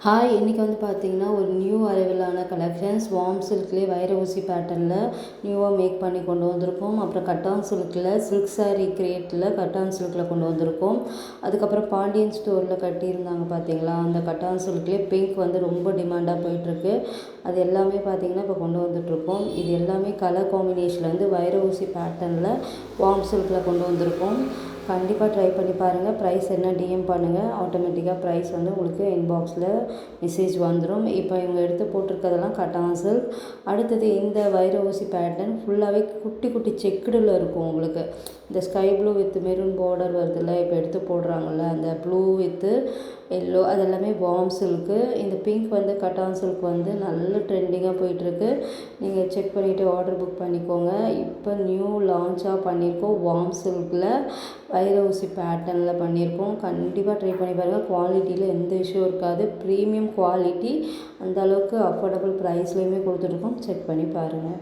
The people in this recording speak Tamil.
ஹாய், இன்றைக்கி வந்து பார்த்தீங்கன்னா ஒரு நியூ அரைவலான கலெக்ஷன்ஸ் வார்ம் சில்க்லேயே வைர ஊசி பேட்டர்னில் நியூவாக மேக் பண்ணி கொண்டு வந்திருக்கோம். அப்புறம் கட்டான் சில்கில் சில்க் சாரீ கிரியேட்டில் கட்டான் சில்கில் கொண்டு வந்திருக்கோம். அதுக்கப்புறம் பாண்டியன் ஸ்டோரில் கட்டியிருந்தாங்க பார்த்தீங்களா, அந்த கட்டான் சில்க்லேயே பிங்க் வந்து ரொம்ப டிமாண்டாக போயிட்டுருக்கு. அது எல்லாமே பார்த்திங்கன்னா இப்போ கொண்டு வந்துட்ருக்கோம். இது எல்லாமே கலர் காம்பினேஷனில் வந்து வைர ஊசி பேட்டர்னில் வார்ம் சில்கில் கொண்டு வந்திருக்கோம். கண்டிப்பாக ட்ரை பண்ணி பாருங்கள். ப்ரைஸ் என்ன டிஎம் பண்ணுங்கள், ஆட்டோமேட்டிக்காக ப்ரைஸ் வந்து உங்களுக்கு இன்பாக்ஸில் மெசேஜ் வந்துடும். இப்போ இவங்க எடுத்து போட்டிருக்கிறதெல்லாம் கட்டான் சில்க். அடுத்தது இந்த வைர ஊசி பேட்டர்ன் ஃபுல்லாகவே குட்டி குட்டி செக்குடில் இருக்கும் உங்களுக்கு. இந்த sky blue with maroon border வருதுல்ல, இப்போ எடுத்து போடுறாங்கள்ல, அந்த ப்ளூ வித்து எல்லோ அது எல்லாமே வார்ம் சில்க்கு. இந்த பிங்க் வந்து கட்டான் சில்க் வந்து நல்ல ட்ரெண்டிங்காக போயிட்டுருக்கு. நீங்கள் செக் பண்ணிவிட்டு ஆர்டர் புக் பண்ணிக்கோங்க. இப்போ நியூ லான்ச்சாக பண்ணியிருக்கோம் வார்ம் சில்கில் வைர ஊசி பேட்டர்னில் பண்ணியிருக்கோம். கண்டிப்பாக ட்ரை பண்ணி பாருங்கள். குவாலிட்டியில் எந்த இஷ்யூ இருக்காது. ப்ரீமியம் குவாலிட்டி, அந்தளவுக்கு அஃபோர்டபுள் ப்ரைஸ்லேயுமே கொடுத்துட்ருக்கோம். செக் பண்ணி பாருங்கள்.